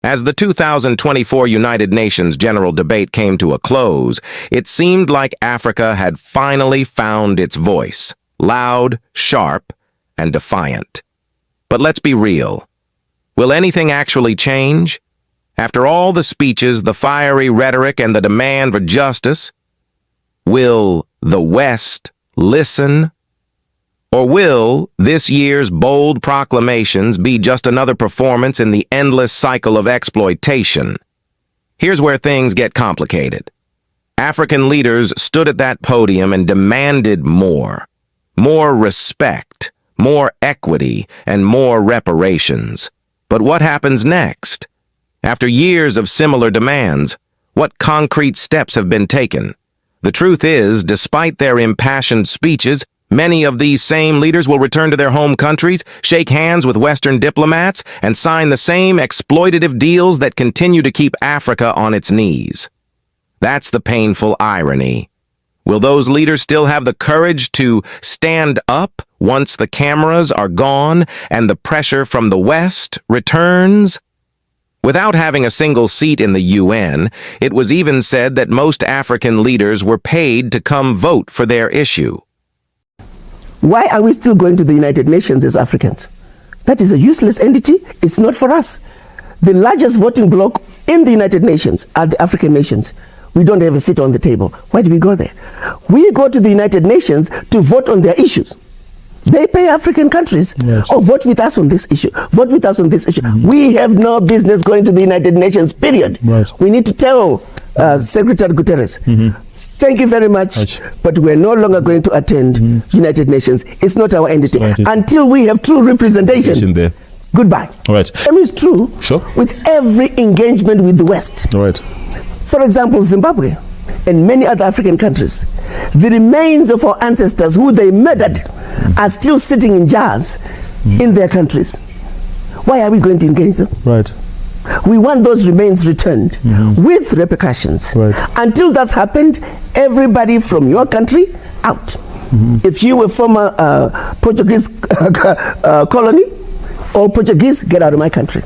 As the 2024 United Nations General Debate came to a close, it seemed like Africa had finally found its voice, loud, sharp, and defiant. But let's be real. Will anything actually change? After all the speeches, the fiery rhetoric, and the demand for justice, will the West listen? Or will this year's bold proclamations be just another performance in the endless cycle of exploitation? Here's where things get complicated. African leaders stood at that podium and demanded more respect, more equity, and more reparations. But what happens next? After years of similar demands, what concrete steps have been taken? The truth is, despite their impassioned speeches, many of these same leaders will return to their home countries, shake hands with Western diplomats, and sign the same exploitative deals that continue to keep Africa on its knees. That's the painful irony. Will those leaders still have the courage to stand up once the cameras are gone and the pressure from the West returns? Without having a single seat in the UN, it was even said that most African leaders were paid to come vote for their issue. Why are we still going to the United Nations as Africans? That is a useless entity. It's not for us. The largest voting bloc in the United Nations are the African nations. We don't have a seat on the table. Why do we go there? We go to the United Nations to vote on their issues. They pay African countries, yes, vote with us on this issue, vote with us on this issue. We have no business going to the United Nations, period. Right. We need to tell Secretary Guterres, thank you very much, but we're no longer going to attend United Nations. It's not our entity. Until we have true representation there. Goodbye. All right. I mean, it's true. Sure. With every engagement with the West. All right. For example, Zimbabwe and many other African countries, the remains of our ancestors who they murdered are still sitting in jars in their countries. Why are we going to engage them? Right. We want those remains returned with repercussions. Right. Until that's happened, everybody from your country, out. If you were former Portuguese colony, all Portuguese, get out of my country.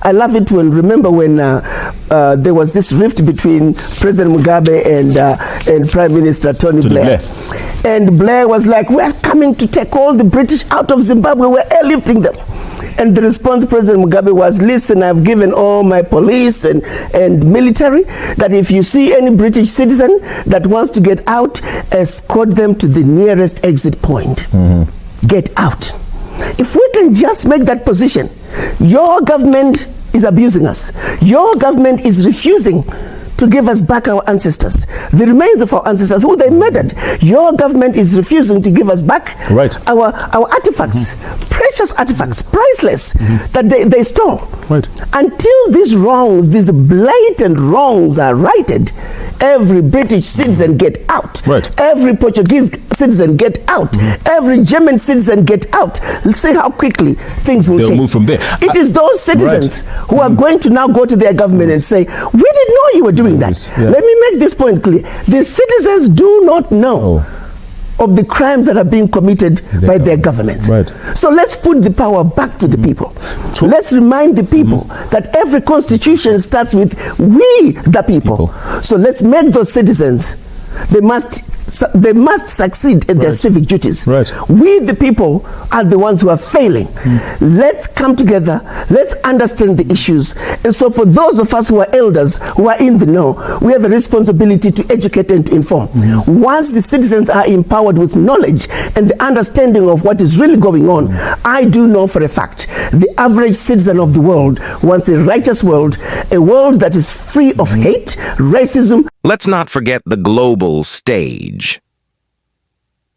I love it remember when there was this rift between President Mugabe and Prime Minister Tony Blair. And Blair was like, we're coming to take all the British out of Zimbabwe, we're airlifting them. And the response to President Mugabe was, listen, I've given all my police and military that if you see any British citizen that wants to get out, escort them to the nearest exit point. Get out. If we can just make that position, your government is abusing us. Your government is refusing to give us back our ancestors, the remains of our ancestors who they murdered. Your government is refusing to give us back our artifacts, precious artifacts, priceless, that they stole. Until these wrongs, these blatant wrongs are righted, every British citizen get out. Every Portuguese citizen get out. Every German citizen get out. Let's see how quickly things will change. They'll move from there. It is those citizens who are going to now go to their government and say, we didn't know you were doing that. Let me make this point clear. The citizens do not know of the crimes that are being committed by their governments. So let's put the power back to the people. Let's remind the people that every constitution starts with we the people. So let's make those citizens, they must succeed in their civic duties. We the people are the ones who are failing. Let's come together, let's understand the issues. And so for those of us who are elders, who are in the know, we have a responsibility to educate and to inform. Once the citizens are empowered with knowledge and the understanding of what is really going on, I do know for a fact the average citizen of the world wants a righteous world, a world that is free of hate, racism. Let's not forget the global stage.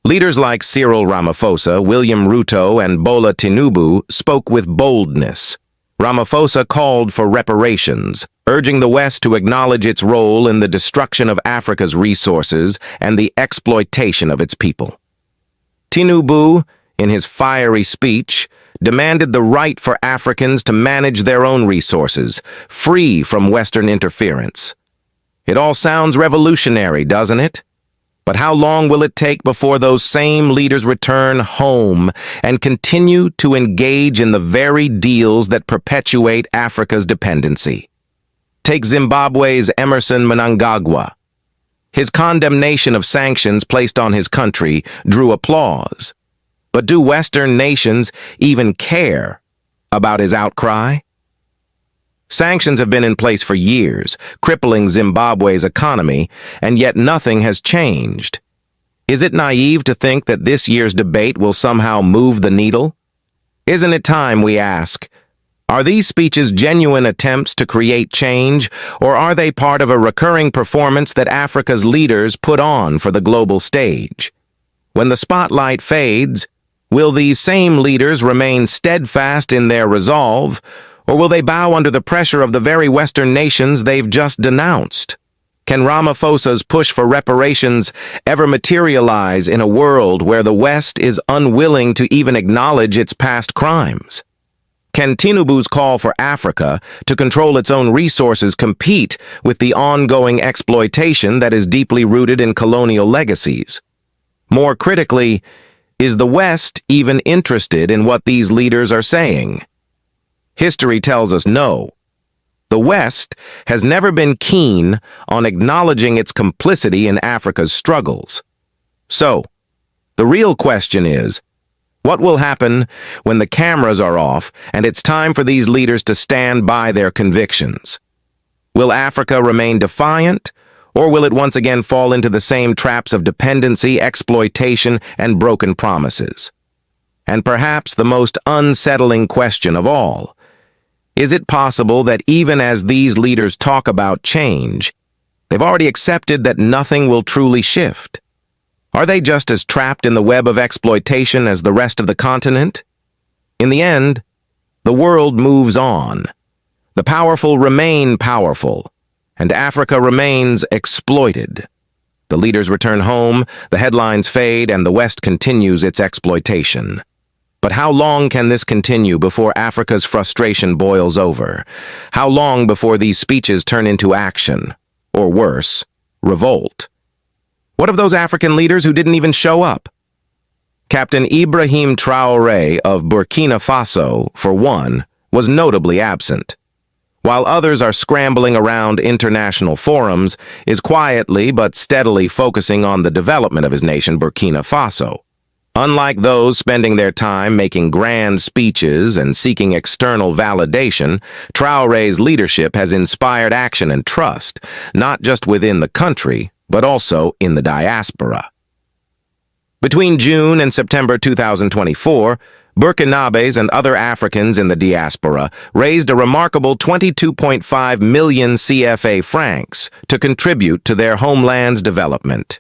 Leaders like Cyril Ramaphosa, William Ruto, and Bola Tinubu spoke with boldness. Ramaphosa called for reparations, urging the West to acknowledge its role in the destruction of Africa's resources and the exploitation of its people. Tinubu, in his fiery speech, demanded the right for Africans to manage their own resources, free from Western interference. It all sounds revolutionary, doesn't it? But how long will it take before those same leaders return home and continue to engage in the very deals that perpetuate Africa's dependency? Take Zimbabwe's Emerson Mnangagwa. His condemnation of sanctions placed on his country drew applause. But do Western nations even care about his outcry? Sanctions have been in place for years, crippling Zimbabwe's economy, and yet nothing has changed. Is it naive to think that this year's debate will somehow move the needle? Isn't it time we ask, are these speeches genuine attempts to create change, or are they part of a recurring performance that Africa's leaders put on for the global stage? When the spotlight fades, will these same leaders remain steadfast in their resolve, or will they bow under the pressure of the very Western nations they've just denounced? Can Ramaphosa's push for reparations ever materialize in a world where the West is unwilling to even acknowledge its past crimes? Can Tinubu's call for Africa to control its own resources compete with the ongoing exploitation that is deeply rooted in colonial legacies? More critically, is the West even interested in what these leaders are saying? History tells us no. The West has never been keen on acknowledging its complicity in Africa's struggles. So, the real question is, what will happen when the cameras are off and it's time for these leaders to stand by their convictions? Will Africa remain defiant, or will it once again fall into the same traps of dependency, exploitation, and broken promises? And perhaps the most unsettling question of all, is it possible that even as these leaders talk about change, they've already accepted that nothing will truly shift? Are they just as trapped in the web of exploitation as the rest of the continent? In the end, the world moves on. The powerful remain powerful, and Africa remains exploited. The leaders return home, the headlines fade, and the West continues its exploitation. But how long can this continue before Africa's frustration boils over? How long before these speeches turn into action? Or worse, revolt? What of those African leaders who didn't even show up? Captain Ibrahim Traoré of Burkina Faso, for one, was notably absent. While others are scrambling around international forums, is quietly but steadily focusing on the development of his nation, Burkina Faso. Unlike those spending their time making grand speeches and seeking external validation, Traoré's leadership has inspired action and trust, not just within the country, but also in the diaspora. Between June and September 2024, Burkinabés and other Africans in the diaspora raised a remarkable 22.5 million CFA francs to contribute to their homeland's development.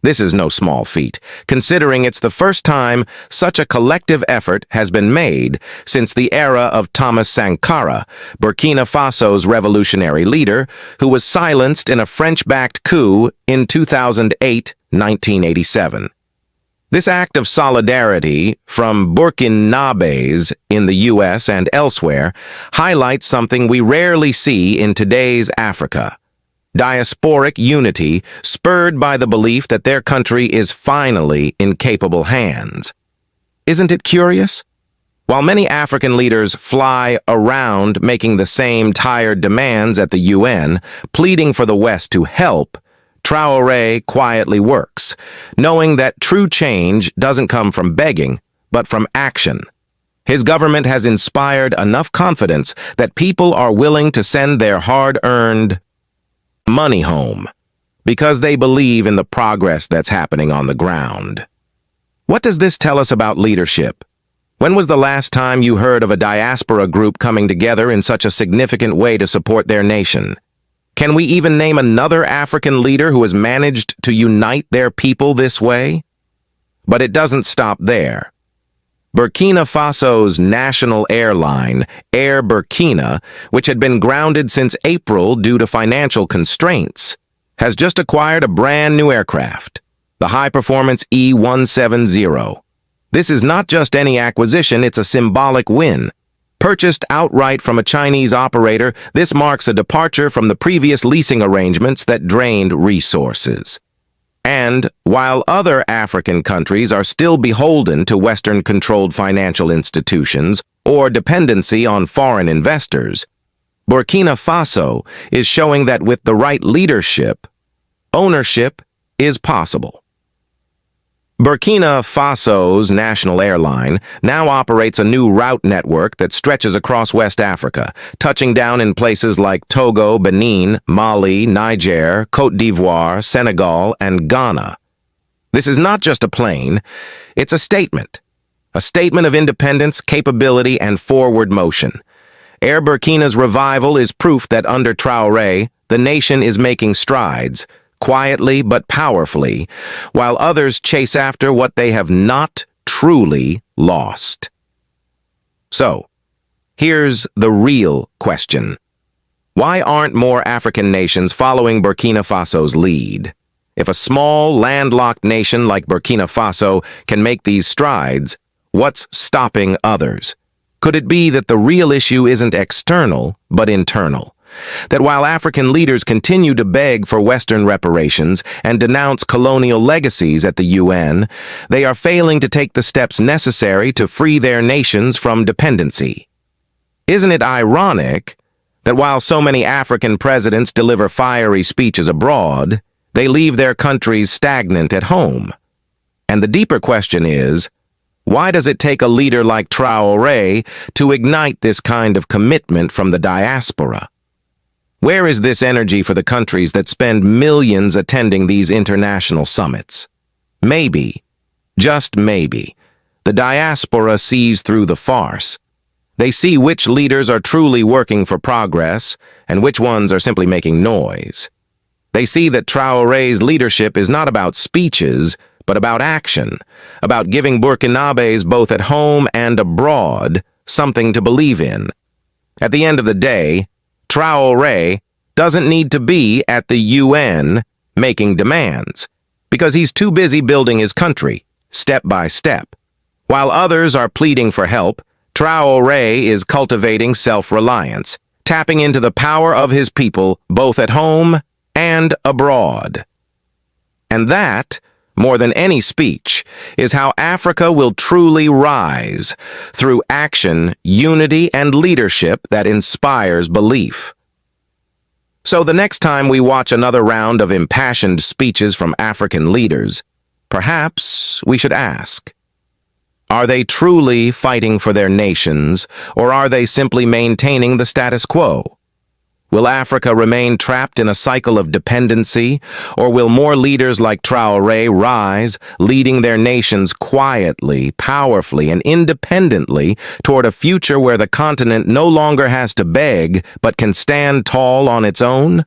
This is no small feat, considering it's the first time such a collective effort has been made since the era of Thomas Sankara, Burkina Faso's revolutionary leader, who was silenced in a French-backed coup in 2008-1987. This act of solidarity from Burkinabés in the U.S. and elsewhere highlights something we rarely see in today's Africa: diasporic unity spurred by the belief that their country is finally in capable hands. Isn't it curious? While many African leaders fly around making the same tired demands at the UN, pleading for the West to help, Traoré quietly works, knowing that true change doesn't come from begging, but from action. His government has inspired enough confidence that people are willing to send their hard-earned money home because they believe in the progress that's happening on the ground. What does this tell us about leadership? When was the last time you heard of a diaspora group coming together in such a significant way to support their nation? Can we even name another African leader who has managed to unite their people this way? But it doesn't stop there. Burkina Faso's national airline, Air Burkina, which had been grounded since April due to financial constraints, has just acquired a brand new aircraft, the high-performance E-170. This is not just any acquisition, it's a symbolic win. Purchased outright from a Chinese operator, this marks a departure from the previous leasing arrangements that drained resources. And while other African countries are still beholden to Western-controlled financial institutions or dependency on foreign investors, Burkina Faso is showing that with the right leadership, ownership is possible. Burkina Faso's national airline now operates a new route network that stretches across West Africa, touching down in places like Togo, Benin, Mali, Niger, Côte d'Ivoire, Senegal, and Ghana. This is not just a plane, it's a statement of independence, capability, and forward motion. Air Burkina's revival is proof that under Traoré, the nation is making strides, quietly but powerfully, while others chase after what they have not truly lost. So, here's the real question. Why aren't more African nations following Burkina Faso's lead? If a small, landlocked nation like Burkina Faso can make these strides, what's stopping others? Could it be that the real issue isn't external, but internal? That while African leaders continue to beg for Western reparations and denounce colonial legacies at the UN, they are failing to take the steps necessary to free their nations from dependency. Isn't it ironic that while so many African presidents deliver fiery speeches abroad, they leave their countries stagnant at home? And the deeper question is, why does it take a leader like Traoré to ignite this kind of commitment from the diaspora? Where is this energy for the countries that spend millions attending these international summits? Maybe, just maybe, the diaspora sees through the farce. They see which leaders are truly working for progress and which ones are simply making noise. They see that Traoré's leadership is not about speeches, but about action, about giving Burkinabés both at home and abroad something to believe in. At the end of the day, Traoré doesn't need to be at the UN making demands, because he's too busy building his country, step by step. While others are pleading for help, Traoré is cultivating self-reliance, tapping into the power of his people both at home and abroad. And that, more than any speech, is how Africa will truly rise, through action, unity, and leadership that inspires belief. So the next time we watch another round of impassioned speeches from African leaders, perhaps we should ask, are they truly fighting for their nations, or are they simply maintaining the status quo? Will Africa remain trapped in a cycle of dependency, or will more leaders like Traoré rise, leading their nations quietly, powerfully, and independently toward a future where the continent no longer has to beg, but can stand tall on its own?